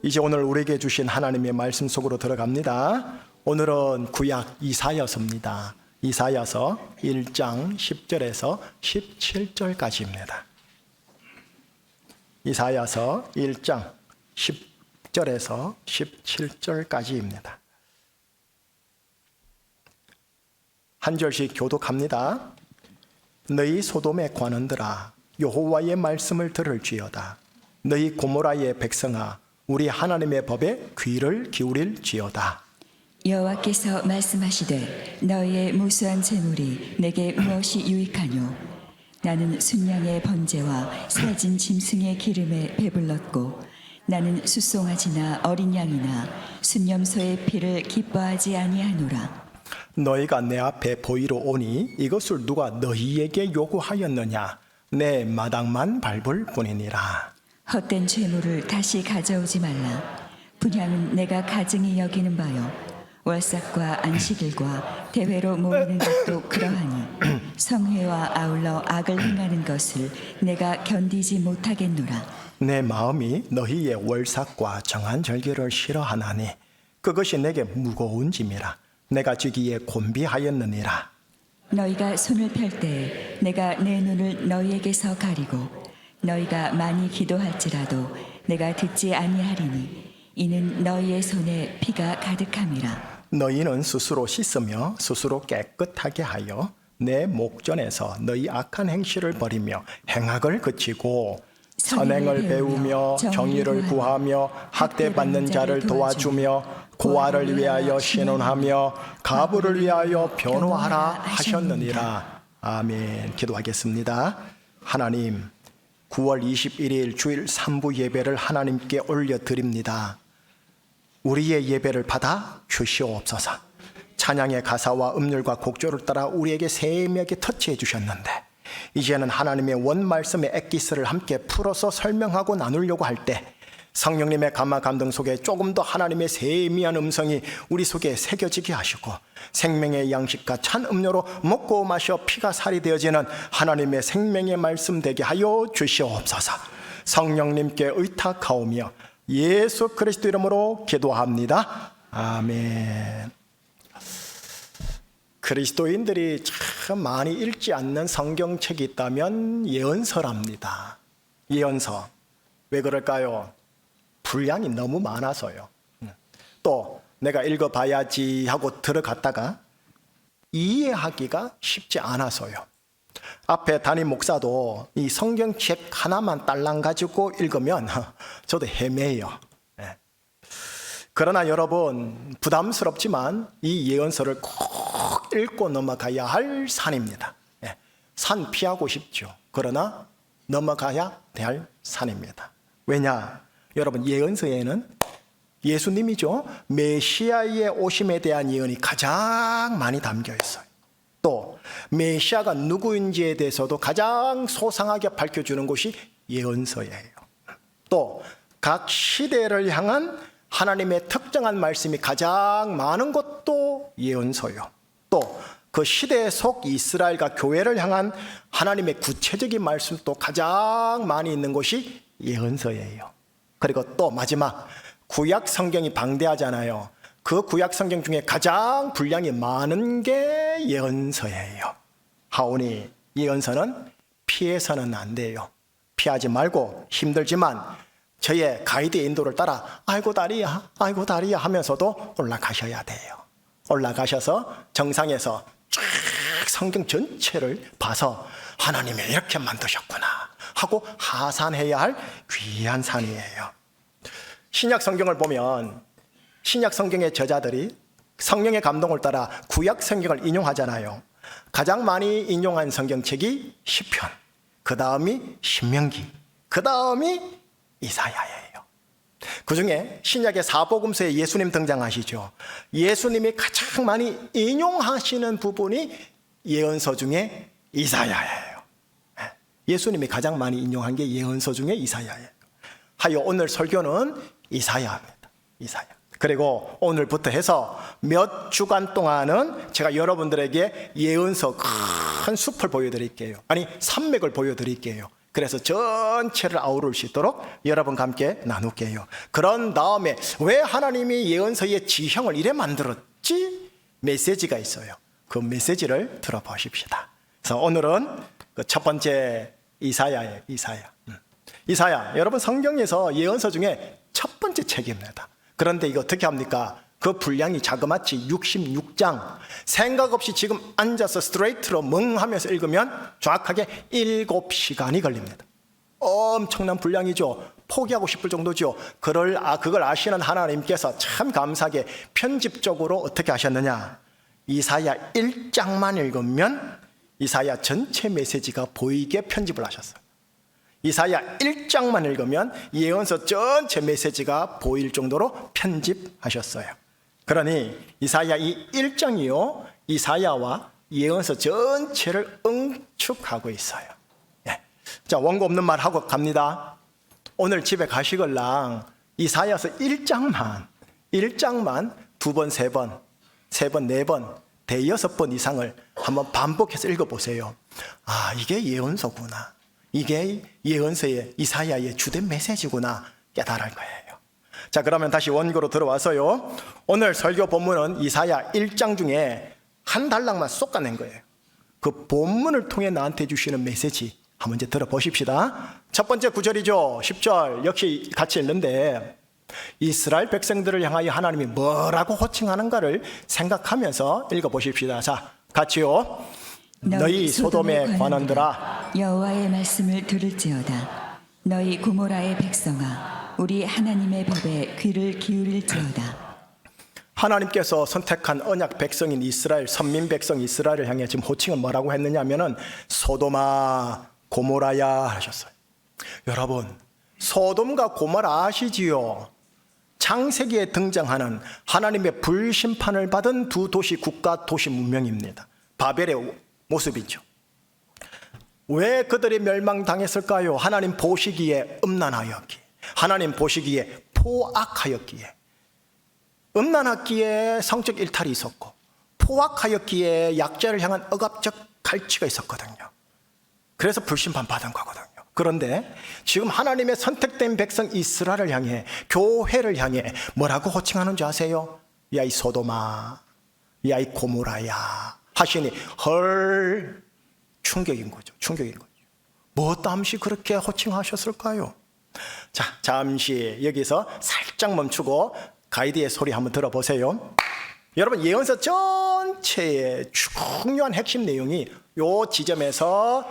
이제 오늘 우리에게 주신 하나님의 말씀 속으로 들어갑니다. 오늘은 구약 이사야서입니다. 이사야서 1장 10절에서 17절까지입니다. 이사야서 1장 10절에서 17절까지입니다. 한 절씩 교독합니다. 너희 소돔의 관원들아 여호와의 말씀을 들을지어다. 너희 고모라의 백성아 우리 하나님의 법에 귀를 기울일지어다. 여호와께서 말씀하시되 너희의 무수한 재물이 내게 무엇이 유익하뇨. 나는 순양의 번제와 살진 짐승의 기름에 배불렀고 나는 숫송아지나 어린 양이나 순염소의 피를 기뻐하지 아니하노라. 너희가 내 앞에 보이러 오니 이것을 누가 너희에게 요구하였느냐. 내 마당만 밟을 뿐이니라. 헛된 죄물을 다시 가져오지 말라. 분향은 내가 가증히 여기는 바요. 월삭과 안식일과 대회로 모이는 것도 그러하니 성회와 아울러 악을 행하는 것을 내가 견디지 못하겠노라. 내 마음이 너희의 월삭과 정한 절기를 싫어하나니 그것이 내게 무거운 짐이라. 내가 지기에 곤비하였느니라. 너희가 손을 펼 때에 내가 내 눈을 너희에게서 가리고 너희가 많이 기도할지라도 내가 듣지 아니하리니 이는 너희의 손에 피가 가득함이라. 너희는 스스로 씻으며 스스로 깨끗하게 하여 내 목전에서 너희 악한 행실을 버리며 행악을 그치고 선행을 배우며 정의를 구하며 학대받는 자를 도와주며 고아를 위하여 신원하며 가부를 위하여 변호하라 하셨느니라. 아멘. 기도하겠습니다. 하나님, 9월 21일 주일 3부 예배를 하나님께 올려드립니다. 우리의 예배를 받아 주시옵소서. 찬양의 가사와 음률과 곡조를 따라 우리에게 세밀하게 터치해 주셨는데 이제는 하나님의 원 말씀의 엑기스를 함께 풀어서 설명하고 나누려고 할 때 성령님의 감화 감동 속에 조금 더 하나님의 세미한 음성이 우리 속에 새겨지게 하시고 생명의 양식과 찬 음료로 먹고 마셔 피가 살이 되어지는 하나님의 생명의 말씀 되게 하여 주시옵소서. 성령님께 의탁하오며 예수 그리스도 이름으로 기도합니다. 아멘. 그리스도인들이 참 많이 읽지 않는 성경책이 있다면 예언서랍니다. 예언서. 왜 그럴까요? 분량이 너무 많아서요. 또 내가 읽어봐야지 하고 들어갔다가 이해하기가 쉽지 않아서요. 앞에 담임 목사도 이 성경책 하나만 딸랑 가지고 읽으면 저도 헤매요. 그러나 여러분 부담스럽지만 이 예언서를 꼭 읽고 넘어가야 할 산입니다. 산 피하고 싶죠. 그러나 넘어가야 될 산입니다. 왜냐? 여러분 예언서에는 예수님이죠. 메시아의 오심에 대한 예언이 가장 많이 담겨 있어요. 또 메시아가 누구인지에 대해서도 가장 소상하게 밝혀주는 것이 예언서예요. 또 각 시대를 향한 하나님의 특정한 말씀이 가장 많은 것도 예언서요. 또 그 시대 속 이스라엘과 교회를 향한 하나님의 구체적인 말씀도 가장 많이 있는 것이 예언서예요. 그리고 또 마지막 구약 성경이 방대하잖아요. 그 구약 성경 중에 가장 분량이 많은 게 예언서예요. 하오니 예언서는 피해서는 안 돼요. 피하지 말고 힘들지만 저의 가이드의 인도를 따라 아이고 다리야 하면서도 올라가셔야 돼요. 올라가셔서 정상에서 쫙 성경 전체를 봐서 하나님이 이렇게 만드셨구나 하고 하산해야 할 귀한 산이에요. 신약 성경을 보면 신약 성경의 저자들이 성령의 감동을 따라 구약 성경을 인용하잖아요. 가장 많이 인용한 성경책이 시편, 그 다음이 신명기, 그 다음이 이사야예요. 그 중에 신약의 사복음서에 예수님 등장하시죠. 예수님이 가장 많이 인용하시는 부분이 예언서 중에 이사야예요. 예수님이 가장 많이 인용한 게 예언서 중에 이사야예요. 하여 오늘 설교는 이사야입니다. 이사야. 그리고 오늘부터 해서 몇 주간 동안은 제가 여러분들에게 예언서 큰 숲을 보여드릴게요. 아니 산맥을 보여드릴게요. 그래서 전체를 아우를 수 있도록 여러분과 함께 나눌게요. 그런 다음에 왜 하나님이 예언서의 지형을 이래 만들었지? 메시지가 있어요. 그 메시지를 들어보십시다. 그래서 오늘은 그 첫 번째 이사야예요. 이사야, 여러분 성경에서 예언서 중에 첫 번째 책입니다. 그런데 이거 어떻게 합니까? 그 분량이 자그마치 66장. 생각 없이 지금 앉아서 스트레이트로 멍하면서 읽으면 정확하게 7시간이 걸립니다. 엄청난 분량이죠. 포기하고 싶을 정도죠. 그걸 아시는 하나님께서 참 감사하게 편집적으로 어떻게 하셨느냐? 이사야 1장만 읽으면 이사야 전체 메시지가 보이게 편집을 하셨어요. 이사야 1장만 읽으면 예언서 전체 메시지가 보일 정도로 편집하셨어요. 그러니 이사야 이 1장이요, 이사야와 예언서 전체를 응축하고 있어요. 예. 자, 원고 없는 말 하고 갑니다. 오늘 집에 가시걸랑 이사야서 1장만 두 번, 세 번, 네 번, 대여섯 번 이상을 한번 반복해서 읽어보세요. 아, 이게 예언서구나. 이게 예언서의 이사야의 주된 메시지구나 깨달을 거예요. 자, 그러면 다시 원고로 들어와서요. 오늘 설교 본문은 이사야 1장 중에 한 단락만 쏙가낸 거예요. 그 본문을 통해 나한테 주시는 메시지 한번 이제 들어보십시다. 첫 번째 구절이죠. 10절 역시 같이 읽는데 이스라엘 백성들을 향하여 하나님이 뭐라고 호칭하는가를 생각하면서 읽어보십시다. 자, 같이요. 너희 소돔의 관원들아, 여호와의 말씀을 들을지어다. 너희 고모라의 백성아, 우리 하나님의 법에 귀를 기울일지어다. 하나님께서 선택한 언약 백성인 이스라엘, 선민 백성 이스라엘을 향해 지금 호칭은 뭐라고 했느냐면은 소돔아 고모라야 하셨어요. 여러분, 소돔과 고모라 아시지요? 창세기에 등장하는 하나님의 불심판을 받은 두 도시, 국가 도시 문명입니다. 바벨의 모습이죠. 왜 그들이 멸망당했을까요? 하나님 보시기에 음란하였기에, 하나님 보시기에 포악하였기에, 음란하기에 성적 일탈이 있었고 포악하였기에 약자를 향한 억압적 갈취가 있었거든요. 그래서 불심판 받은 거거든요. 그런데 지금 하나님의 선택된 백성 이스라엘을 향해, 교회를 향해 뭐라고 호칭하는 줄 아세요? 야 이 소돔아, 야 이 고모라야 하시니 헐, 충격인 거죠. 뭐 땀시 그렇게 호칭하셨을까요? 자, 잠시 여기서 살짝 멈추고 가이드의 소리 한번 들어보세요. 여러분, 예언서 전체의 중요한 핵심 내용이 요 지점에서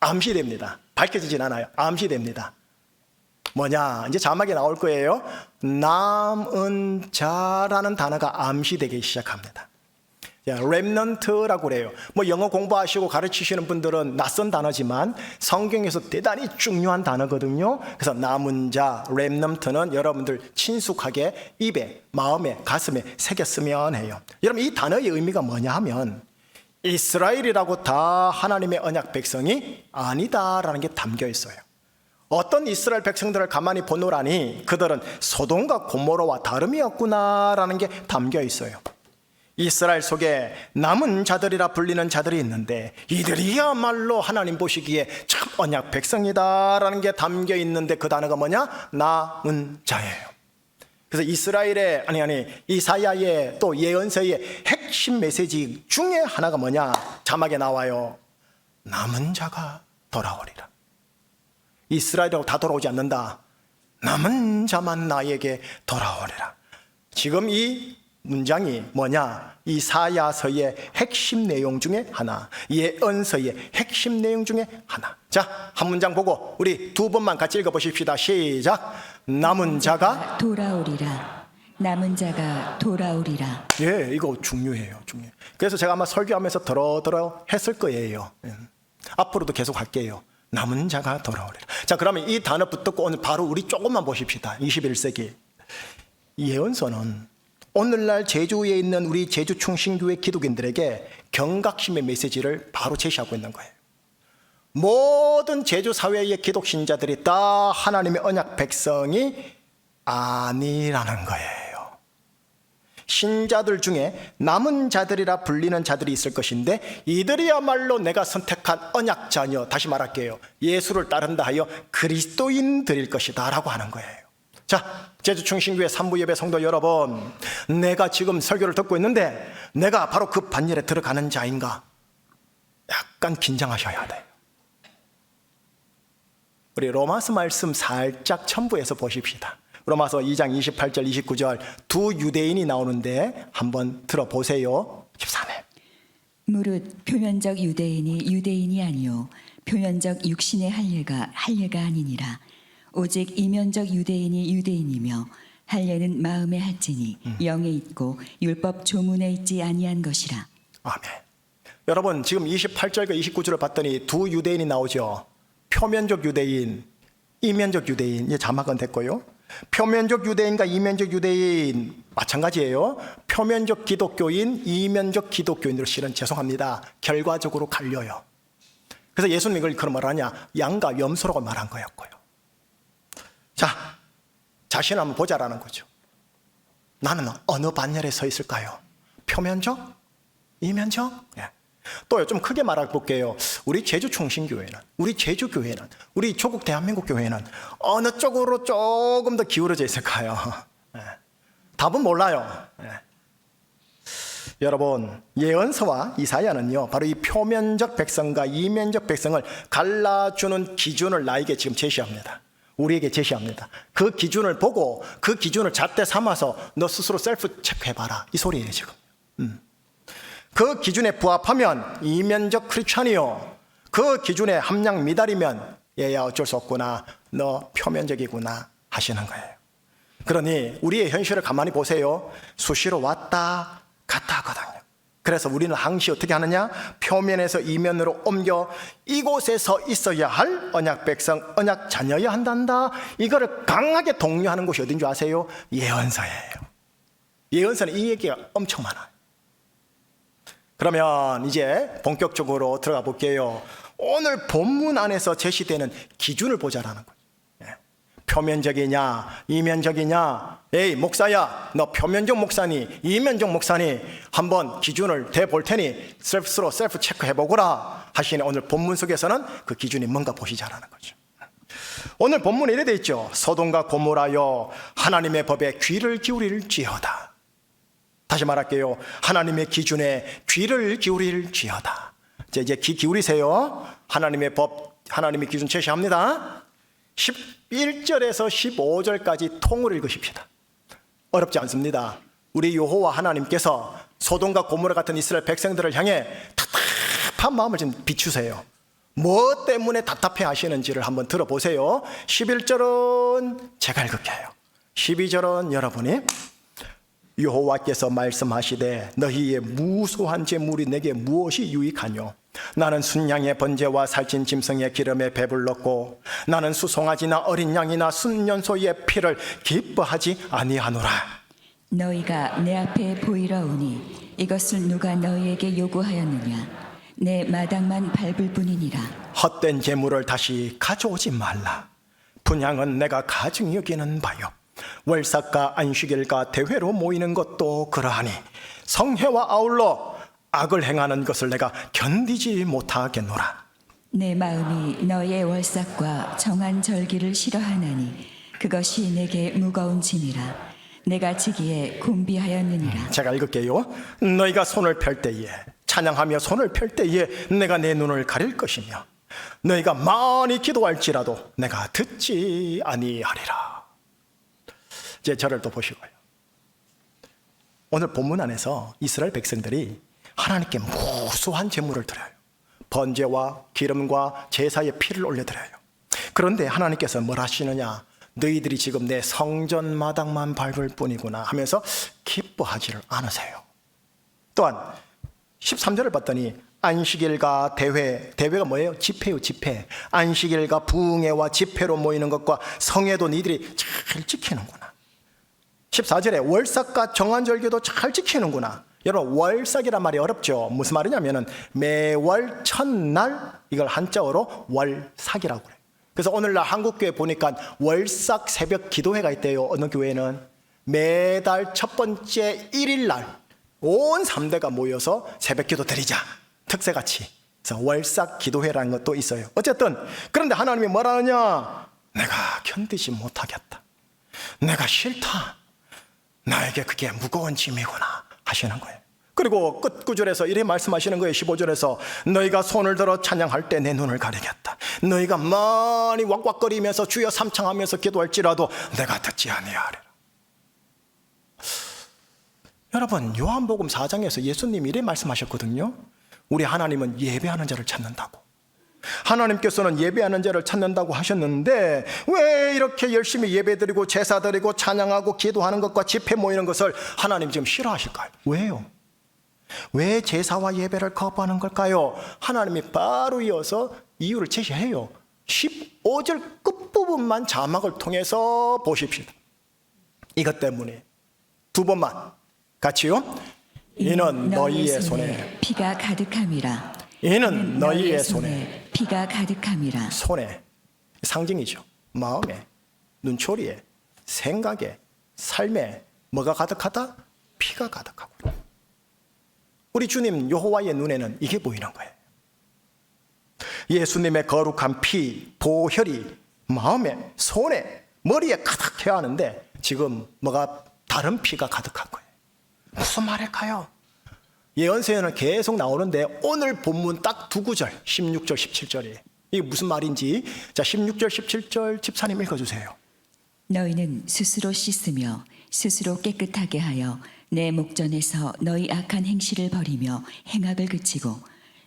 암시됩니다. 밝혀지진 않아요. 암시됩니다. 뭐냐? 이제 자막에 나올 거예요. 남은 자라는 단어가 암시되기 시작합니다. 렘넌트라고 그래요. 뭐 영어 공부하시고 가르치시는 분들은 낯선 단어지만 성경에서 대단히 중요한 단어거든요. 그래서 남은 자, 렘넌트는 여러분들 친숙하게 입에, 마음에, 가슴에 새겼으면 해요. 여러분, 이 단어의 의미가 뭐냐 하면 이스라엘이라고 다 하나님의 언약 백성이 아니다라는 게 담겨 있어요. 어떤 이스라엘 백성들을 가만히 보노라니 그들은 소돔과 고모라와 다름이었구나라는 게 담겨 있어요. 이스라엘 속에 남은 자들이라 불리는 자들이 있는데 이들이야말로 하나님 보시기에 참 언약 백성이다라는 게 담겨 있는데 그 단어가 뭐냐? 남은 자예요. 그래서 이스라엘의 이사야의 또 예언서의 핵심 메시지 중에 하나가 뭐냐? 자막에 나와요. 남은 자가 돌아오리라. 이스라엘이라고 다 돌아오지 않는다. 남은 자만 나에게 돌아오리라. 지금 이 문장이 뭐냐? 이사야서의 핵심 내용 중에 하나, 예언서의 핵심 내용 중에 하나. 자, 한 문장 보고 우리 두 번만 같이 읽어보십시다. 시작. 남은 자가 돌아오리라. 남은 자가 돌아오리라. 예, 이거 중요해요. 그래서 제가 아마 설교하면서 더러 했을 거예요. 앞으로도 계속 할게요. 남은 자가 돌아오리라. 자, 그러면 이 단어 붙들고 오늘 바로 우리 조금만 보십시다. 21세기 예언서는 오늘날 제주에 있는 우리 제주 충신교회 기독인들에게 경각심의 메시지를 바로 제시하고 있는 거예요. 모든 제주 사회의 기독 신자들이 다 하나님의 언약 백성이 아니라는 거예요. 신자들 중에 남은 자들이라 불리는 자들이 있을 것인데 이들이야말로 내가 선택한 언약 자녀, 다시 말할게요, 예수를 따른다 하여 그리스도인들일 것이다 라고 하는 거예요. 자, 제주충신교회 3부 예배 성도 여러분, 내가 지금 설교를 듣고 있는데 내가 바로 그 반열에 들어가는 자인가? 약간 긴장하셔야 돼요. 우리 로마서 말씀 살짝 첨부해서 보십시다. 로마서 2장 28절 29절 두 유대인이 나오는데 한번 들어보세요. 14네. 무릇 표면적 유대인이 유대인이 아니요 표면적 육신의 할례가 아니니라. 오직 이면적 유대인이 유대인이며 할례는 마음에 할지니 영에 있고 율법 조문에 있지 아니한 것이라. 아멘. 여러분 지금 28절과 29절을 봤더니 두 유대인이 나오죠. 표면적 유대인, 이면적 유대인. 이제 자막은 됐고요. 표면적 유대인과 이면적 유대인 마찬가지예요. 표면적 기독교인, 이면적 기독교인으로 실은 죄송합니다. 결과적으로 갈려요. 그래서 예수님이 이걸 그런 말 하냐? 양과 염소라고 말한 거였고요. 자, 자신을 한번 보자라는 거죠. 나는 어느 반열에 서 있을까요? 표면적? 이면적? 예. 또 좀 크게 말해 볼게요. 우리 제주 충신교회는, 우리 제주교회는, 우리 조국 대한민국 교회는 어느 쪽으로 조금 더 기울어져 있을까요? 예. 답은 몰라요. 예. 여러분, 예언서와 이사야는요, 바로 이 표면적 백성과 이면적 백성을 갈라주는 기준을 나에게 지금 제시합니다. 우리에게 제시합니다. 그 기준을 보고 그 기준을 잣대 삼아서 너 스스로 셀프 체크해봐라, 이 소리예요 지금. 그 기준에 부합하면 이면적 크리스찬이요, 그 기준에 함량 미달이면 얘야 어쩔 수 없구나, 너 표면적이구나 하시는 거예요. 그러니 우리의 현실을 가만히 보세요. 수시로 왔다 갔다 하거든요. 그래서 우리는 항시 어떻게 하느냐? 표면에서 이면으로 옮겨 이곳에서 있어야 할 언약 백성, 언약 자녀여야 한단다. 이거를 강하게 독려하는 곳이 어딘 줄 아세요? 예언서예요. 예언서는 이 얘기가 엄청 많아요. 그러면 이제 본격적으로 들어가 볼게요. 오늘 본문 안에서 제시되는 기준을 보자라는 거예요. 표면적이냐 이면적이냐? 에이 목사야, 너 표면적 목사니 이면적 목사니? 한번 기준을 대볼 테니 스스로 셀프 체크해보거라 하시니 오늘 본문 속에서는 그 기준이 뭔가 보시자라는 거죠. 오늘 본문에 이래 돼 있죠. 소돔과 고모라여 하나님의 법에 귀를 기울일지어다. 다시 말할게요. 하나님의 기준에 귀를 기울일지어다. 이제 귀 기울이세요. 하나님의 법, 하나님의 기준 제시합니다. 11절에서 15절까지 통으로 읽으십시다. 어렵지 않습니다. 우리 여호와 하나님께서 소돔과 고모라 같은 이스라엘 백성들을 향해 답답한 마음을 좀 비추세요. 뭐 때문에 답답해 하시는지를 한번 들어보세요. 11절은 제가 읽을게요. 12절은 여러분이 여호와께서 말씀하시되 너희의 무수한 제물이 내게 무엇이 유익하뇨? 나는 순양의 번제와 살찐 짐승의 기름에 배불렀고 나는 수송아지나 어린 양이나 순년소의 피를 기뻐하지 아니하노라. 너희가 내 앞에 보이러 오니 이것을 누가 너희에게 요구하였느냐? 내 마당만 밟을 뿐이니라. 헛된 제물을 다시 가져오지 말라. 분향은 내가 가증히 여기는 바요. 월삭과 안식일과 대회로 모이는 것도 그러하니 성회와 아울러 악을 행하는 것을 내가 견디지 못하겠노라. 내 마음이 너의 월삭과 정한 절기를 싫어하나니 그것이 내게 무거운 짐이라. 내가 지기에 곤비하였느니라. 제가 읽을게요. 너희가 손을 펼 때에 찬양하며 손을 펼 때에 내가 내 눈을 가릴 것이며 너희가 많이 기도할지라도 내가 듣지 아니하리라. 이제 저를 또 보시고요. 오늘 본문 안에서 이스라엘 백성들이 하나님께 무수한 제물을 드려요. 번제와 기름과 제사의 피를 올려드려요. 그런데 하나님께서 뭘 하시느냐? 너희들이 지금 내 성전 마당만 밟을 뿐이구나 하면서 기뻐하지를 않으세요. 또한 13절을 봤더니 안식일과 대회가 뭐예요? 집회요, 집회. 안식일과 부흥회와 집회로 모이는 것과 성회도 니들이 잘 지키는구나. 14절에 월삭과 정한절기도 잘 지키는구나. 여러분, 월삭이란 말이 어렵죠. 무슨 말이냐면은 매월 첫날, 이걸 한자어로 월삭이라고 그래요. 그래서 오늘날 한국교회 보니까 월삭 새벽 기도회가 있대요. 어느 교회는 매달 첫 번째 1일 날 온 3대가 모여서 새벽 기도 드리자. 특세같이. 그래서 월삭 기도회라는 것도 있어요. 어쨌든 그런데 하나님이 뭐라 하냐? 내가 견디지 못하겠다. 내가 싫다. 나에게 그게 무거운 짐이구나 하시는 거예요. 그리고 끝 구절에서 이렇게 말씀하시는 거예요. 15절에서 너희가 손을 들어 찬양할 때 내 눈을 가리겠다. 너희가 많이 왁왁거리면서 주여 삼창하면서 기도할지라도 내가 듣지 아니하리라. 여러분, 요한복음 4장에서 예수님이 이렇게 말씀하셨거든요. 우리 하나님은 예배하는 자를 찾는다고. 하나님께서는 예배하는 자를 찾는다고 하셨는데 왜 이렇게 열심히 예배드리고 제사드리고 찬양하고 기도하는 것과 집회 모이는 것을 하나님 지금 싫어하실까요? 왜요? 왜 제사와 예배를 거부하는 걸까요? 하나님이 바로 이어서 이유를 제시해요. 15절 끝부분만 자막을 통해서 보십시다. 이것 때문에 두 번만 같이요. 이는 너희의 손에 피가 가득함이라. 이는 너희의 손에 피가 가득함이라. 손에 상징이죠. 마음에, 눈초리에, 생각에, 삶에 뭐가 가득하다? 피가 가득하고. 우리 주님 여호와의 눈에는 이게 보이는 거예요. 예수님의 거룩한 피, 보혈이 마음에, 손에, 머리에 가득해야 하는데 지금 뭐가 다른 피가 가득한 거예요. 무슨 말일까요? 예언서에는 계속 나오는데 오늘 본문 딱 두 구절 16절 17절이 이게 무슨 말인지 자 16절 17절 집사님 읽어주세요. 너희는 스스로 씻으며 스스로 깨끗하게 하여 내 목전에서 너희 악한 행실을 버리며 행악을 그치고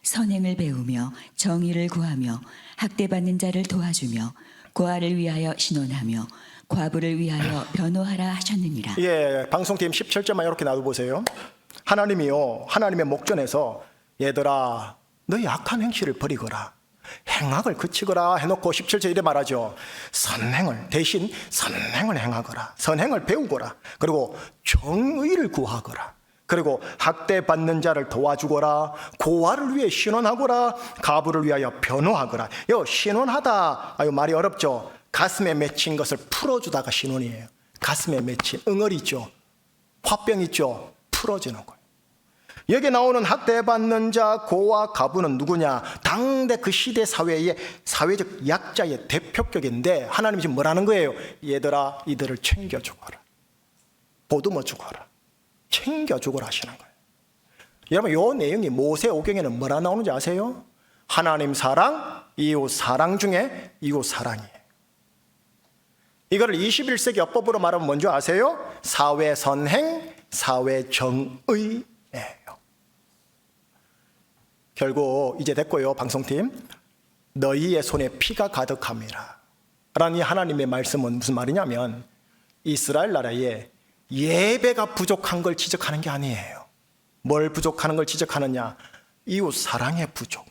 선행을 배우며 정의를 구하며 학대받는 자를 도와주며 고아를 위하여 신원하며 과부를 위하여 변호하라 하셨느니라. 예, 방송팀 17절만 이렇게 놔둬보세요. 하나님이요, 하나님의 목전에서 얘들아 너희 악한 행실을 버리거라 행악을 그치거라 해놓고 17절 이래 말하죠. 선행을 대신 선행을 행하거라 선행을 배우거라 그리고 정의를 구하거라 그리고 학대받는 자를 도와주거라 고아를 위해 신원하거라 가부를 위하여 변호하거라. 요 신원하다 아유 말이 어렵죠. 가슴에 맺힌 것을 풀어주다가 신원이에요. 가슴에 맺힌 응어리 있죠. 화병 있죠. 풀어주는 거예요. 여기 나오는 학대받는 자, 고아, 가부는 누구냐? 당대 그 시대 사회의 사회적 약자의 대표격인데 하나님이 지금 뭐라는 거예요? 얘들아 이들을 챙겨주거라 보듬어 주거라 챙겨 주거라 하시는 거예요. 여러분 이 내용이 모세오경에는 뭐라 나오는지 아세요? 하나님 사랑, 이웃 사랑 중에 이웃 사랑이에요. 이거를 21세기 어법으로 말하면 뭔지 아세요? 사회 선행, 사회 정의예요. 결국 이제 됐고요. 방송팀 너희의 손에 피가 가득함이라 라는 이 하나님의 말씀은 무슨 말이냐면 이스라엘 나라에 예배가 부족한 걸 지적하는 게 아니에요. 뭘 부족하는 걸 지적하느냐? 이웃 사랑의 부족,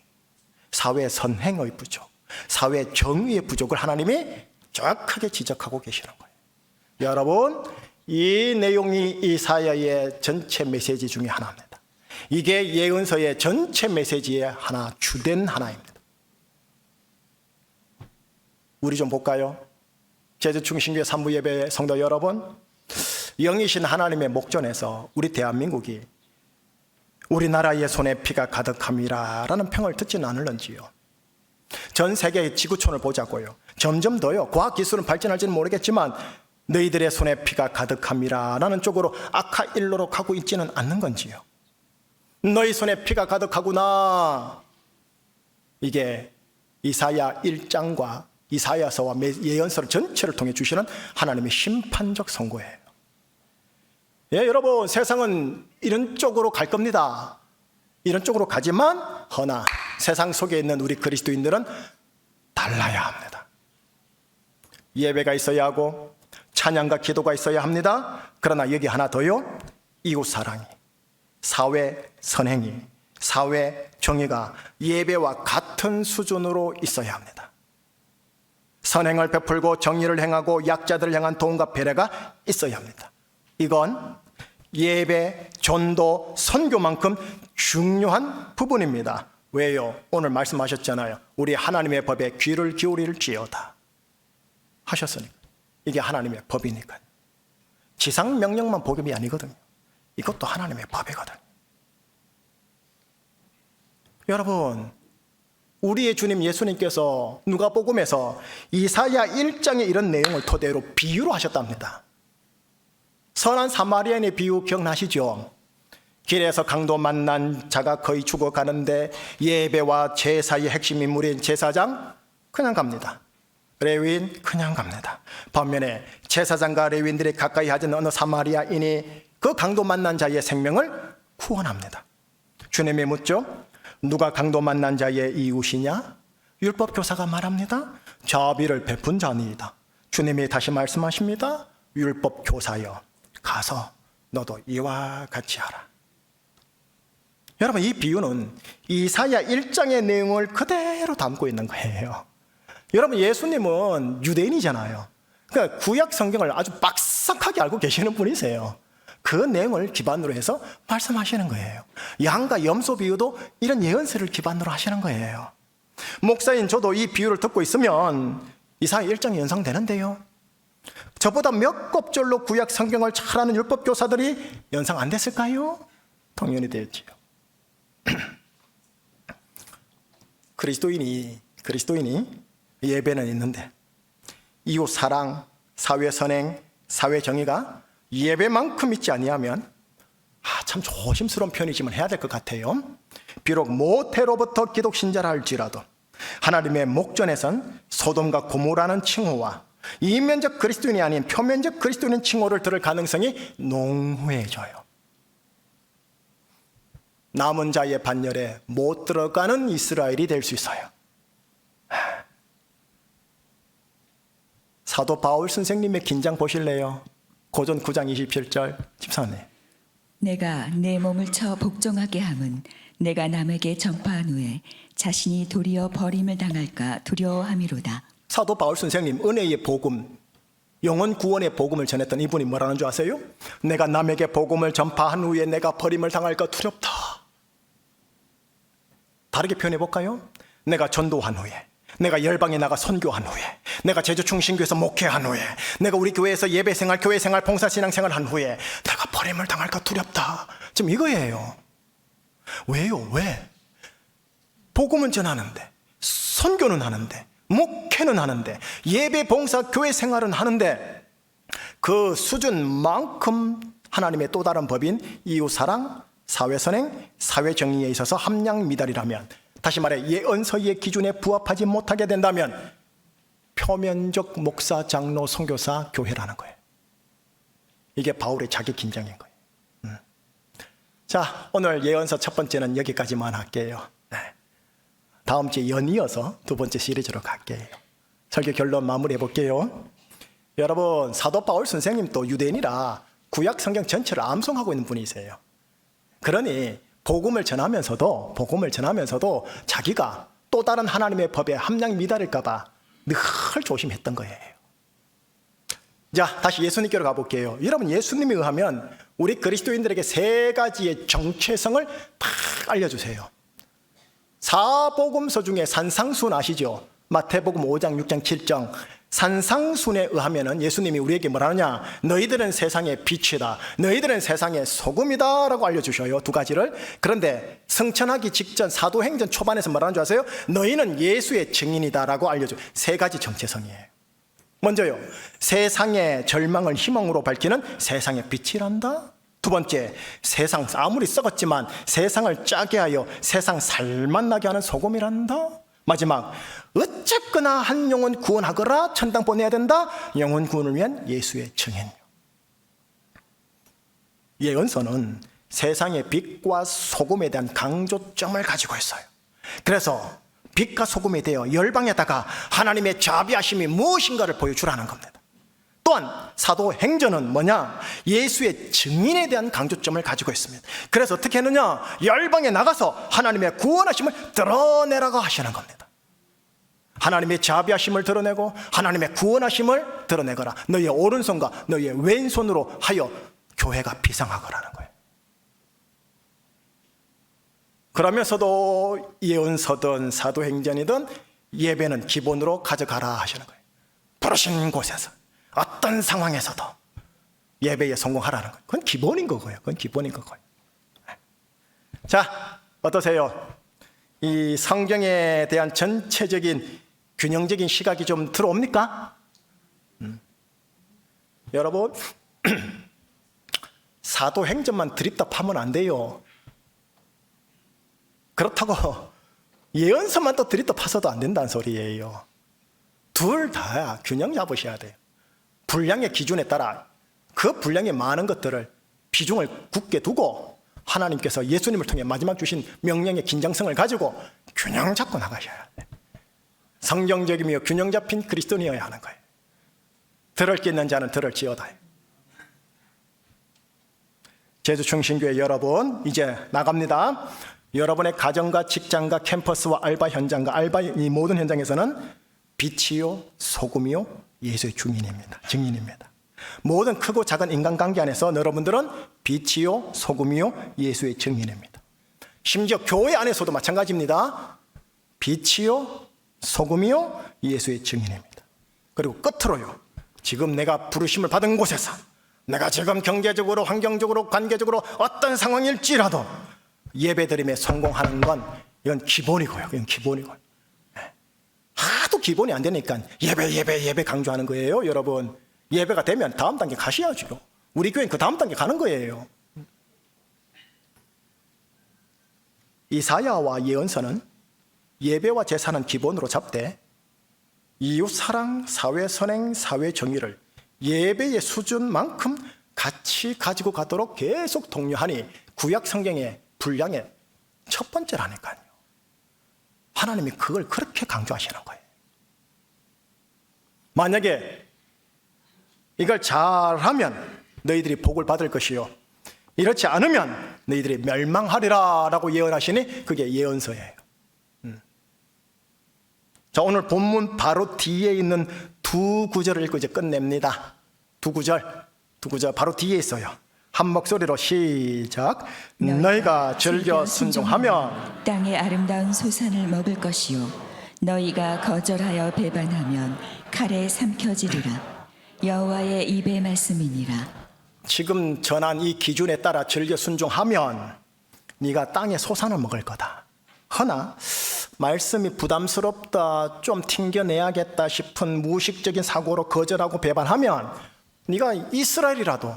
사회 선행의 부족, 사회 정의의 부족을 하나님이 정확하게 지적하고 계시는 거예요. 여러분 이 내용이 이사야의 전체 메시지 중에 하나입니다. 이게 예언서의 전체 메시지의 하나 주된 하나입니다. 우리 좀 볼까요? 제주충신교회 3부 예배 성도 여러분, 영이신 하나님의 목전에서 우리 대한민국이 우리나라의 손에 피가 가득함이라 라는 평을 듣지는 않을런지요. 전 세계의 지구촌을 보자고요. 점점 더요. 과학기술은 발전할지는 모르겠지만 너희들의 손에 피가 가득함이라 라는 쪽으로 악화일로로 가고 있지는 않는 건지요. 너희 손에 피가 가득하구나. 이게 이사야 1장과 이사야서와 예언서 전체를 통해 주시는 하나님의 심판적 선고예요. 예, 여러분 세상은 이런 쪽으로 갈 겁니다. 이런 쪽으로 가지만 허나 세상 속에 있는 우리 그리스도인들은 달라야 합니다. 예배가 있어야 하고 찬양과 기도가 있어야 합니다. 그러나 여기 하나 더요. 이웃 사랑이, 사회 선행이, 사회 정의가 예배와 같은 수준으로 있어야 합니다. 선행을 베풀고 정의를 행하고 약자들을 향한 도움과 배려가 있어야 합니다. 이건 예배, 전도, 선교만큼 중요한 부분입니다. 왜요? 오늘 말씀하셨잖아요. 우리 하나님의 법에 귀를 기울일지어다 하셨으니까. 이게 하나님의 법이니까요. 지상 명령만 복음이 아니거든요. 이것도 하나님의 법이거든요. 여러분, 우리의 주님 예수님께서 누가복음에서 이사야 1장의 이런 내용을 토대로 비유로 하셨답니다. 선한 사마리아인의 비유 기억나시죠? 길에서 강도 만난 자가 거의 죽어가는데 예배와 제사의 핵심 인물인 제사장 그냥 갑니다. 레위인 그냥 갑니다. 반면에 제사장과 레위인들이 가까이 하던 어느 사마리아인이 그 강도 만난 자의 생명을 구원합니다. 주님이 묻죠. 누가 강도 만난 자의 이웃이냐? 율법 교사가 말합니다. 자비를 베푼 자니이다. 주님이 다시 말씀하십니다. 율법 교사여, 가서 너도 이와 같이 하라. 여러분, 이 비유는 이사야 1장의 내용을 그대로 담고 있는 거예요. 여러분, 예수님은 유대인이잖아요. 그러니까 구약 성경을 아주 빡싹하게 알고 계시는 분이세요. 그 내용을 기반으로 해서 말씀하시는 거예요. 양과 염소 비유도 이런 예언서를 기반으로 하시는 거예요. 목사인 저도 이 비유를 듣고 있으면 이사야 1장이 연상되는데요. 저보다 몇 곱절로 구약 성경을 잘 아는 율법 교사들이 연상 안 됐을까요? 당연히 됐지요. 그리스도인이 예배는 있는데 이웃 사랑, 사회 선행, 사회 정의가 예배만큼 있지 아니하면 참 조심스러운 편이지만 해야 될 것 같아요. 비록 모태로부터 기독 신자라 할지라도 하나님의 목전에선 소돔과 고모라는 칭호와 이면적 그리스도인이 아닌 표면적 그리스도인 칭호를 들을 가능성이 농후해져요. 남은 자의 반열에 못 들어가는 이스라엘이 될 수 있어요. 사도 바울 선생님의 긴장 보실래요? 고전 9장 27절 집사님. 내가 내 몸을 쳐 복종하게 함은 내가 남에게 전파한 후에 자신이 도리어 버림을 당할까 두려워함이로다. 사도 바울 선생님 은혜의 복음, 영혼 구원의 복음을 전했던 이분이 뭐라는 줄 아세요? 내가 남에게 복음을 전파한 후에 내가 버림을 당할까 두렵다. 다르게 표현해 볼까요? 내가 전도한 후에, 내가 열방에 나가 선교한 후에, 내가 제주충신교에서 목회한 후에, 내가 우리 교회에서 예배생활, 교회생활, 봉사신앙생활 한 후에 내가 버림을 당할까 두렵다. 지금 이거예요. 왜요? 왜? 복음은 전하는데, 선교는 하는데, 목회는 하는데, 예배, 봉사, 교회 생활은 하는데 그 수준만큼 하나님의 또 다른 법인 이웃사랑, 사회선행, 사회정의에 있어서 함량미달이라면, 다시 말해 예언서의 기준에 부합하지 못하게 된다면 표면적 목사, 장로, 선교사, 교회라는 거예요. 이게 바울의 자기 긴장인 거예요. 자, 오늘 예언서 첫 번째는 여기까지만 할게요. 다음 주에 연이어서 두 번째 시리즈로 갈게요. 설교 결론 마무리해 볼게요. 여러분, 사도 바울 선생님 또 유대인이라 구약 성경 전체를 암송하고 있는 분이세요. 그러니 복음을 전하면서도 자기가 또 다른 하나님의 법에 함량 미달일까 봐 늘 조심했던 거예요. 자, 다시 예수님께로 가볼게요. 여러분, 예수님에 의하면 우리 그리스도인들에게 세 가지의 정체성을 딱 알려주세요. 사복음서 중에 산상순 아시죠? 마태복음 5장, 6장, 7장 산상순에 의하면 예수님이 우리에게 뭐라느냐? 너희들은 세상의 빛이다, 너희들은 세상의 소금이다 라고 알려주셔요. 두 가지를. 그런데 승천하기 직전 사도행전 초반에서 뭐라는 줄 아세요? 너희는 예수의 증인이다 라고 알려줘요. 세 가지 정체성이에요. 먼저요, 세상의 절망을 희망으로 밝히는 세상의 빛이란다. 두 번째, 세상 아무리 썩었지만 세상을 짜게 하여 세상 살맛나게 하는 소금이란다. 마지막, 어쨌거나 한 영혼 구원하거라, 천당 보내야 된다. 영혼 구원을 위한 예수의 증인. 예언서는 세상의 빛과 소금에 대한 강조점을 가지고 있어요. 그래서 빛과 소금에 대해 열방에다가 하나님의 자비하심이 무엇인가를 보여주라는 겁니다. 또한 사도행전은 뭐냐? 예수의 증인에 대한 강조점을 가지고 있습니다. 그래서 어떻게 했느냐? 열방에 나가서 하나님의 구원하심을 드러내라고 하시는 겁니다. 하나님의 자비하심을 드러내고 하나님의 구원하심을 드러내거라. 너희의 오른손과 너희의 왼손으로 하여 교회가 비상하거라는 거예요. 그러면서도 예언서든 사도행전이든 예배는 기본으로 가져가라 하시는 거예요. 부르신 곳에서 어떤 상황에서도 예배에 성공하라는 거예요. 그건 기본인 거고요. 그건 기본인 거고요. 자, 어떠세요? 이 성경에 대한 전체적인 균형적인 시각이 좀 들어옵니까? 여러분, 사도행전만 드립다 파면 안 돼요. 그렇다고 예언서만 또 드립다 파서도 안 된다는 소리예요. 둘 다 균형 잡으셔야 돼요. 분량의 기준에 따라 그 분량이 많은 것들을 비중을 굳게 두고 하나님께서 예수님을 통해 마지막 주신 명령의 긴장성을 가지고 균형 잡고 나가셔야 돼요. 성경적이며 균형 잡힌 그리스도인이어야 하는 거예요. 들을 게 있는 자는 들을지어다. 제주충신교회 여러분, 이제 나갑니다. 여러분의 가정과 직장과 캠퍼스와 알바 현장과 알바 이 모든 현장에서는 빛이요 소금이요 예수의 증인입니다. 모든 크고 작은 인간관계 안에서 여러분들은 빛이요 소금이요 예수의 증인입니다. 심지어 교회 안에서도 마찬가지입니다. 빛이요 소금이요 예수의 증인입니다. 그리고 끝으로요, 지금 내가 부르심을 받은 곳에서 내가 지금 경제적으로 환경적으로 관계적으로 어떤 상황일지라도 예배드림에 성공하는 건 이건 기본이고요. 이건 기본이고요. 하도 기본이 안 되니까 예배 강조하는 거예요. 여러분, 예배가 되면 다음 단계 가셔야죠. 우리 교회는 그 다음 단계 가는 거예요. 이사야와 예언서는 예배와 제사는 기본으로 잡되 이웃사랑, 사회선행, 사회정의를 예배의 수준만큼 같이 가지고 가도록 계속 독려하니 구약 성경의 분량의 첫 번째라니까요. 하나님이 그걸 그렇게 강조하시는 거예요. 만약에 이걸 잘하면 너희들이 복을 받을 것이요, 이렇지 않으면 너희들이 멸망하리라 라고 예언하시니 그게 예언서예요. 자, 오늘 본문 바로 뒤에 있는 두 구절을 읽고 이제 끝냅니다. 두 구절 바로 뒤에 있어요. 한 목소리로 시작. 너희가 즐겨 순종하면 땅의 아름다운 소산을 먹을 것이요 너희가 거절하여 배반하면 칼에 삼켜지리라. 여호와의 입의 말씀이니라. 지금 전한 이 기준에 따라 즐겨 순종하면 네가 땅의 소산을 먹을 거다. 허나 말씀이 부담스럽다, 좀 튕겨내야겠다 싶은 무의식적인 사고로 거절하고 배반하면 네가 이스라엘이라도,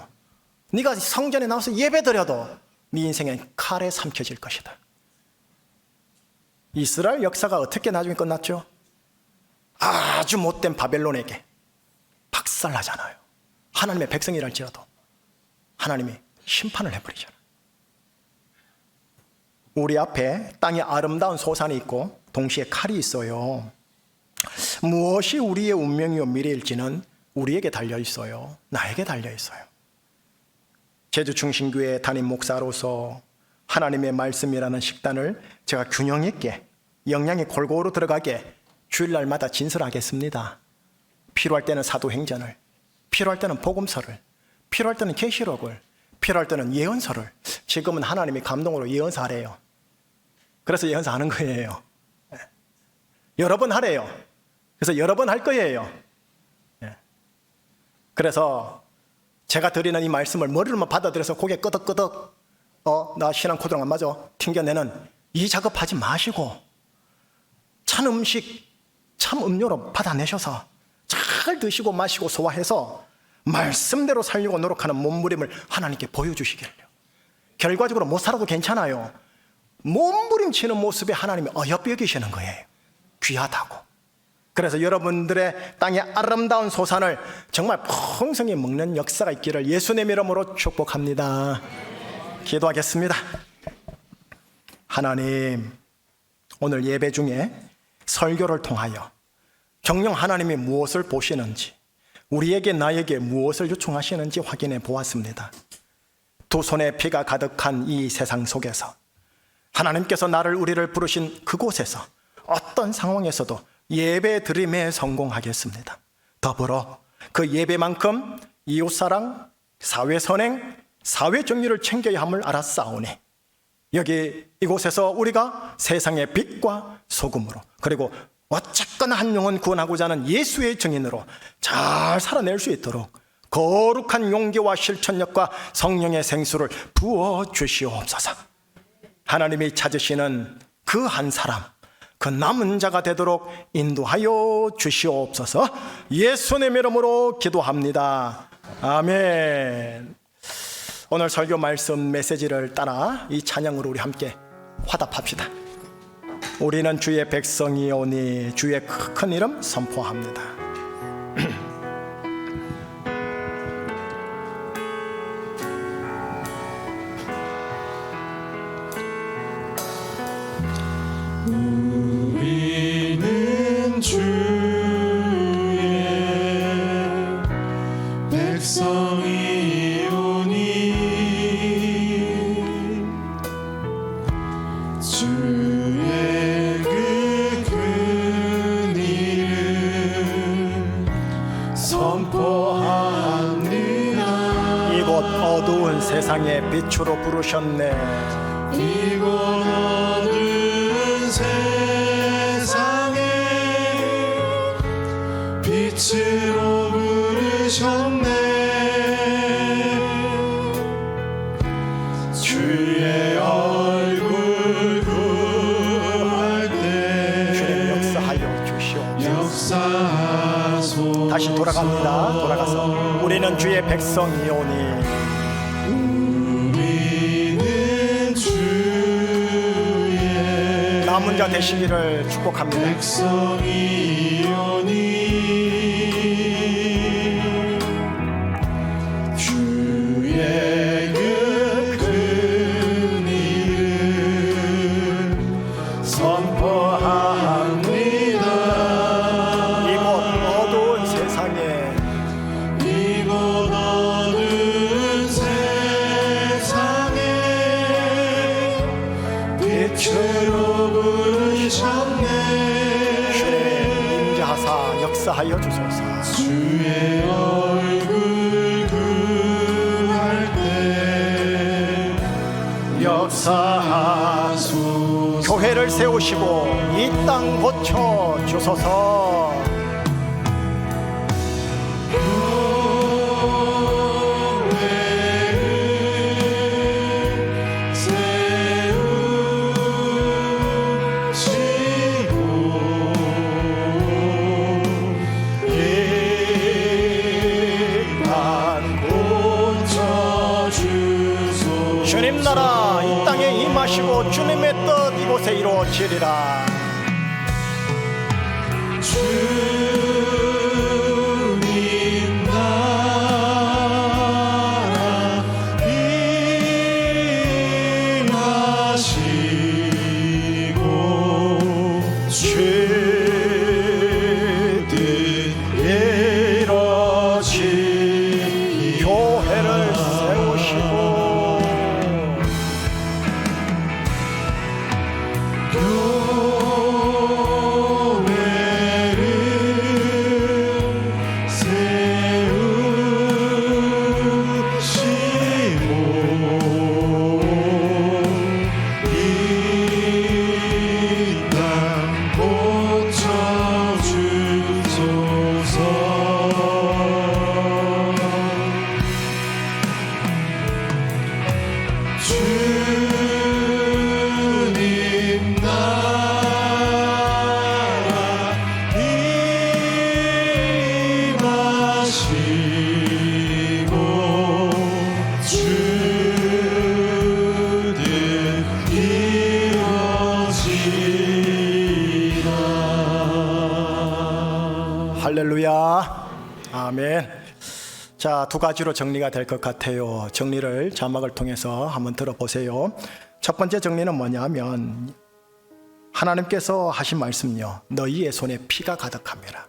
네가 성전에 나와서 예배드려도 네 인생엔 칼에 삼켜질 것이다. 이스라엘 역사가 어떻게 나중에 끝났죠? 아주 못된 바벨론에게 박살나잖아요. 하나님의 백성이랄지라도 하나님이 심판을 해버리잖아요. 우리 앞에 땅에 아름다운 소산이 있고 동시에 칼이 있어요. 무엇이 우리의 운명이요 미래일지는 우리에게 달려 있어요. 나에게 달려 있어요. 제주충신교회 담임 목사로서 하나님의 말씀이라는 식단을 제가 균형 있게 영양이 골고루 들어가게 주일날마다 진설하겠습니다. 필요할 때는 사도행전을, 필요할 때는 복음서를, 필요할 때는 계시록을, 필요할 때는 예언서를. 지금은 하나님이 감동으로 예언서 하래요. 그래서 예언서 하는 거예요. 여러 번 하래요. 그래서 여러 번 할 거예요. 그래서 제가 드리는 이 말씀을 머리로만 받아들여서 고개 끄덕끄덕 나 신앙 코드랑 안 맞아 튕겨내는 이 작업하지 마시고 찬 음식, 참 음료로 받아내셔서 잘 드시고 마시고 소화해서 말씀대로 살려고 노력하는 몸부림을 하나님께 보여주시길래요. 결과적으로 못 살아도 괜찮아요. 몸부림치는 모습에 하나님이 어여삐 여기시는 거예요. 귀하다고. 그래서 여러분들의 땅의 아름다운 소산을 정말 풍성히 먹는 역사가 있기를 예수님의 이름으로 축복합니다. 기도하겠습니다. 하나님, 오늘 예배 중에 설교를 통하여 정녕 하나님이 무엇을 보시는지, 우리에게 나에게 무엇을 요청하시는지 확인해 보았습니다. 두 손에 피가 가득한 이 세상 속에서 하나님께서 우리를 부르신 그곳에서 어떤 상황에서도 예배 드림에 성공하겠습니다. 더불어 그 예배만큼 이웃사랑, 사회선행, 사회정의를 챙겨야 함을 알았사오니 여기 이곳에서 우리가 세상의 빛과 소금으로, 그리고 어쨌거나 한 영혼 구원하고자 하는 예수의 증인으로 잘 살아낼 수 있도록 거룩한 용기와 실천력과 성령의 생수를 부어 주시옵소서. 하나님이 찾으시는 그 한 사람, 그 남은 자가 되도록 인도하여 주시옵소서. 예수님 이름으로 기도합니다. 아멘. 오늘 설교 말씀 메시지를 따라 이 찬양으로 우리 함께 화답합시다. 우리는 주의 백성이오니 주의 큰 이름 선포합니다. 우리는 주의 백성이오니 주의 그 큰 이름 선포합니다. 이곳 어두운 세상에 빛으로 부르셨네. 이곳 어두운 세상에 빛으로 부르셨네. 주의 얼굴 구할 때 주님 역사하여 주시옵소서. 역사하소서. 다시 돌아갑니다. 돌아가서 우리는 주의 백성이오니 우리는 주의 남은 자 되시기를 축복합니다. 백성이오니 주의 그 큰 이름 선포합니다. 이곳 어두운 세상에 이곳 어두운 세상에 빛으로 부르셨네. 주님 임재하사 역사하여 주소서. 주의 얼굴 구할 때 역사하소서. 교회를 세우시고 이 땅 고쳐 주소서. 교회를 세우시고 이 땅 고쳐주소서. 주님 나라 이 땅에 임하시고 주님의 뜻 이곳에 이루어지리라. 주님 나라 임하시고 주의 뜻 이루어지리. 교회를 세우시고 교회를 세우시고 이 땅 고쳐주소서. 주님 나라 임하시고 주님 이루어지라. 할렐루야. 아멘. 자, 두 가지로 정리가 될 것 같아요. 정리를 자막을 통해서 한번 들어보세요. 첫 번째 정리는 뭐냐면 하나님께서 하신 말씀요, 너희의 손에 피가 가득함이라.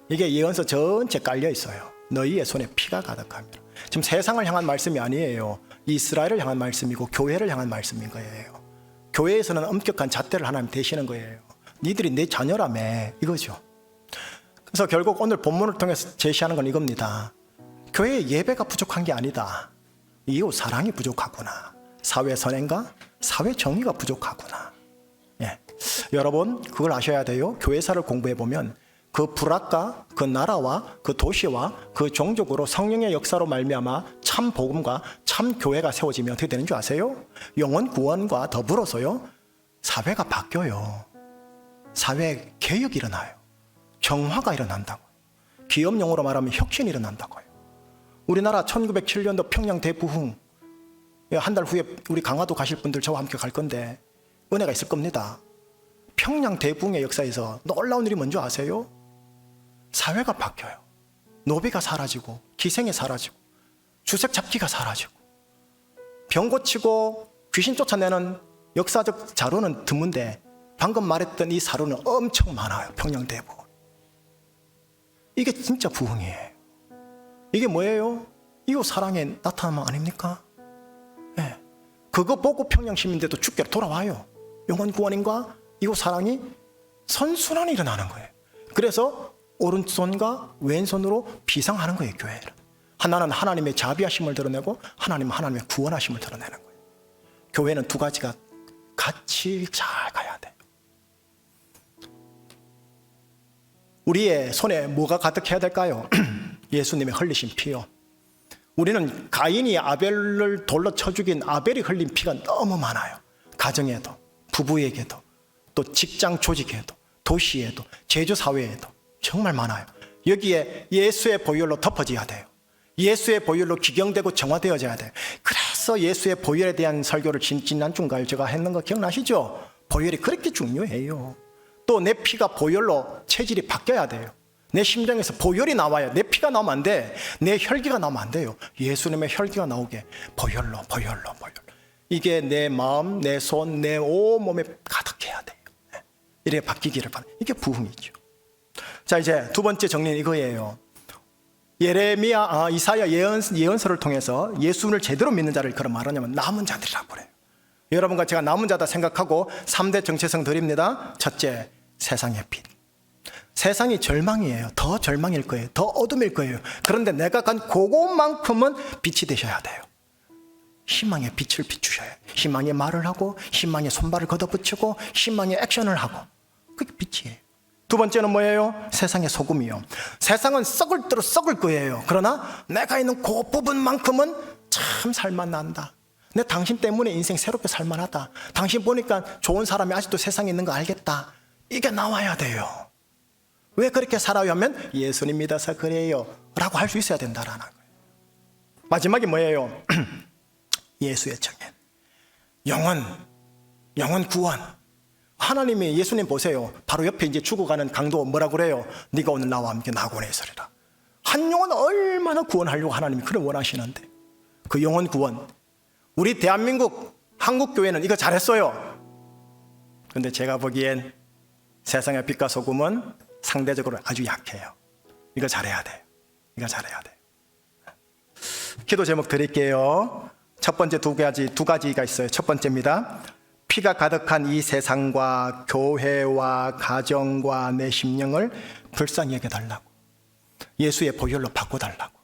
이게 예언서 전체 깔려 있어요. 너희의 손에 피가 가득함이라. 지금 세상을 향한 말씀이 아니에요. 이스라엘을 향한 말씀이고 교회를 향한 말씀인 거예요. 교회에서는 엄격한 잣대를 하나님 대시는 거예요. 니들이 내 자녀라며, 이거죠. 그래서 결국 오늘 본문을 통해서 제시하는 건 이겁니다. 교회의 예배가 부족한 게 아니다. 이웃 사랑이 부족하구나. 사회 선행과 사회 정의가 부족하구나. 예. 여러분 그걸 아셔야 돼요. 교회사를 공부해 보면 그 불악과 그 나라와 그 도시와 그 종족으로 성령의 역사로 말미암아 참 복음과 참 교회가 세워지면 어떻게 되는 줄 아세요? 영혼 구원과 더불어서요, 사회가 바뀌어요. 사회 개혁이 일어나요. 정화가 일어난다고. 기업용어로 말하면 혁신이 일어난다고요. 우리나라 1907년도 평양 대부흥, 한 달 후에 우리 강화도 가실 분들 저와 함께 갈 건데 은혜가 있을 겁니다. 평양 대부흥의 역사에서 놀라운 일이 뭔지 아세요? 사회가 바뀌어요. 노비가 사라지고 기생이 사라지고 주색 잡기가 사라지고 병 고치고 귀신 쫓아내는 역사적 자료는 드문데 방금 말했던 이 사료는 엄청 많아요. 평양 대부흥. 이게 진짜 부흥이에요. 이게 뭐예요? 이웃 사랑의 나타남 아닙니까? 네. 그거 보고 평양 시민들도 주께로 돌아와요. 영혼 구원인과 이웃 사랑이 선순환이 일어나는 거예요. 그래서 오른손과 왼손으로 비상하는 거예요. 교회를. 하나는 하나님의 자비하심을 드러내고 하나님은 하나님의 구원하심을 드러내는 거예요. 교회는 두 가지가 같이 잘 가야 돼요. 우리의 손에 뭐가 가득해야 될까요? 예수님의 흘리신 피요. 우리는 가인이 아벨을 돌로 쳐 죽인 아벨이 흘린 피가 너무 많아요. 가정에도, 부부에게도, 또 직장 조직에도, 도시에도, 제주 사회에도 정말 많아요. 여기에 예수의 보혈로 덮어져야 돼요. 예수의 보혈로 기경되고 정화되어져야 돼요. 그래서 예수의 보혈에 대한 설교를 지난주인가요? 제가 했는 거 기억나시죠? 보혈이 그렇게 중요해요. 또 내 피가 보혈로 체질이 바뀌어야 돼요. 내 심장에서 보혈이 나와요. 내 피가 나오면 안 돼. 내 혈기가 나오면 안 돼요. 예수님의 혈기가 나오게 보혈로. 이게 내 마음, 내 손, 내 온몸에 가득해야 돼요. 이렇게 바뀌기를 바랍니다. 이게 부흥이죠. 자, 이제 두 번째 정리는 이거예요. 이사야 예언서를 통해서 예수를 제대로 믿는 자를 그런 말하냐면 남은 자들이라고 그래요. 여러분과 제가 남은 자다 생각하고 3대 정체성 드립니다. 첫째, 세상의 빛. 세상이 절망이에요. 더 절망일 거예요. 더 어둠일 거예요. 그런데 내가 간 그것만큼은 빛이 되셔야 돼요. 희망의 빛을 비추셔야 해요. 희망의 말을 하고 희망의 손발을 걷어붙이고 희망의 액션을 하고, 그게 빛이에요. 두 번째는 뭐예요? 세상의 소금이요. 세상은 썩을 대로 썩을 거예요. 그러나 내가 있는 그 부분만큼은 참 살만난다. 내 당신 때문에 인생 새롭게 살만하다. 당신 보니까 좋은 사람이 아직도 세상에 있는 거 알겠다. 이게 나와야 돼요. 왜 그렇게 살아요 하면 예수님 믿어서 그래요 라고 할 수 있어야 된다라는 거예요. 마지막이 뭐예요? 예수의 정연. 영혼 구원. 하나님이 예수님 보세요. 바로 옆에 이제 죽어가는 강도 뭐라고 그래요? 네가 오늘 나와 함께 나곤에 있으리라. 한 영혼 얼마나 구원하려고 하나님이 그걸 원하시는데, 그 영혼 구원, 우리 대한민국 한국교회는 이거 잘했어요. 그런데 제가 보기엔 세상의 빛과 소금은 상대적으로 아주 약해요. 이거 잘해야 돼요. 기도 제목 드릴게요. 첫 번째 두 가지가 있어요. 첫 번째입니다. 피가 가득한 이 세상과 교회와 가정과 내 심령을 불쌍히 여겨달라고, 예수의 보혈로 바꿔달라고,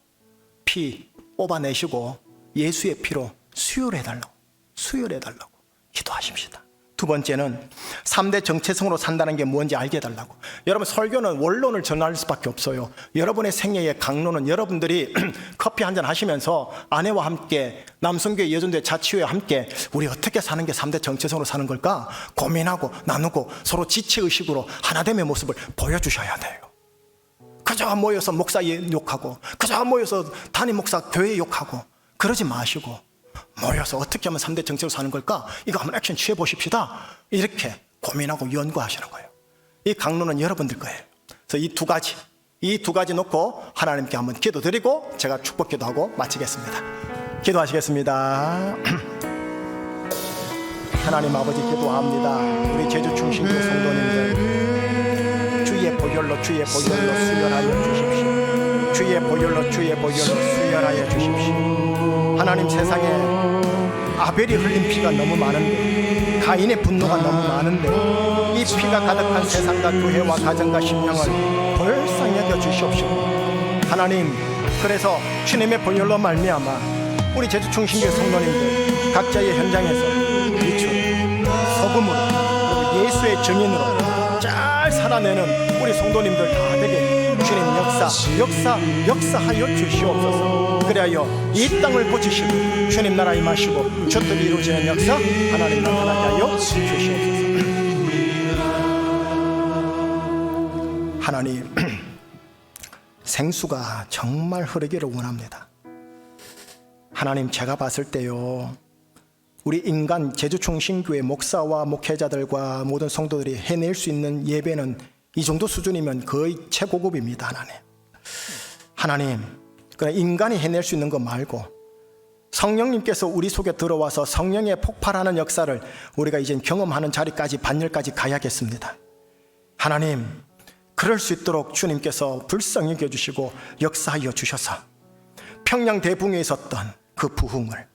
피 뽑아내시고 예수의 피로 수혈해달라고 기도하십시다. 두 번째는 3대 정체성으로 산다는 게 뭔지 알게 해달라고. 여러분, 설교는 원론을 전할 수밖에 없어요. 여러분의 생애의 강론은 여러분들이 커피 한잔 하시면서 아내와 함께 남성교회 여전도회 자치회와 함께 우리 어떻게 사는 게 3대 정체성으로 사는 걸까 고민하고 나누고 서로 지체의식으로 하나됨의 모습을 보여주셔야 돼요. 그저 모여서 목사 욕하고, 그저 모여서 담임 목사 교회 욕하고 그러지 마시고, 모여서 어떻게 하면 3대 정체로 사는 걸까? 이거 한번 액션 취해 보십시다. 이렇게 고민하고 연구하시는 거예요. 이 강론은 여러분들 거예요. 그래서 이 두 가지 놓고 하나님께 한번 기도드리고 제가 축복 기도하고 마치겠습니다. 기도하시겠습니다. 하나님 아버지, 기도합니다. 우리 제주 충신교 성도님들 주의 보혈로 수혈하여 주십시오. 주의 보혈로 수혈하여 주십시오. 하나님, 세상에 아벨이 흘린 피가 너무 많은데, 가인의 분노가 너무 많은데, 이 피가 가득한 세상과 교회와 가정과 심령을 불쌍히 여겨 주시옵시고, 하나님, 그래서 주님의 보혈로 말미암아 우리 제주 충신교 성도님들 각자의 현장에서 빛으로, 소금으로, 그리고 예수의 증인으로 잘 살아내는 우리 성도님들 다 되게 주님 역사하여 주시옵소서. 그리하여 이 땅을 고치시고 주님 나라 임하시고 주뜻이 이루어지는 역사 하나님 나타나게 하여 주시옵소서. 하나님, 생수가 정말 흐르기를 원합니다. 하나님, 제가 봤을 때요, 우리 인간 제주총신교회 목사와 목회자들과 모든 성도들이 해낼 수 있는 예배는 이 정도 수준이면 거의 최고급입니다. 하나님, 그냥 인간이 해낼 수 있는 거 말고 성령님께서 우리 속에 들어와서 성령의 폭발하는 역사를 우리가 이제 경험하는 자리까지, 반열까지 가야겠습니다. 하나님, 그럴 수 있도록 주님께서 불쌍히 여겨주시고 역사하여 주셔서 평양대붕에 있었던 그 부흥을,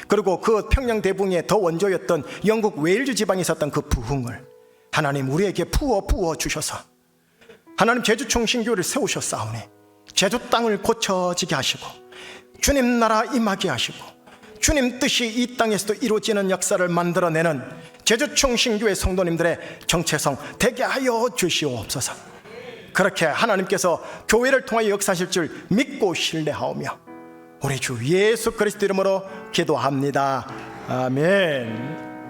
그리고 그 평양대붕의 더 원조였던 영국 웨일즈 지방에 있었던 그 부흥을 하나님 우리에게 부어 주셔서 하나님 제주총신교회를 세우셨사오니 제주 땅을 고쳐지게 하시고 주님 나라 임하게 하시고 주님 뜻이 이 땅에서도 이루어지는 역사를 만들어내는 제주총신교회 성도님들의 정체성 되게 하여 주시옵소서. 그렇게 하나님께서 교회를 통하여 역사하실 줄 믿고 신뢰하오며 우리 주 예수 그리스도 이름으로 기도합니다. 아멘.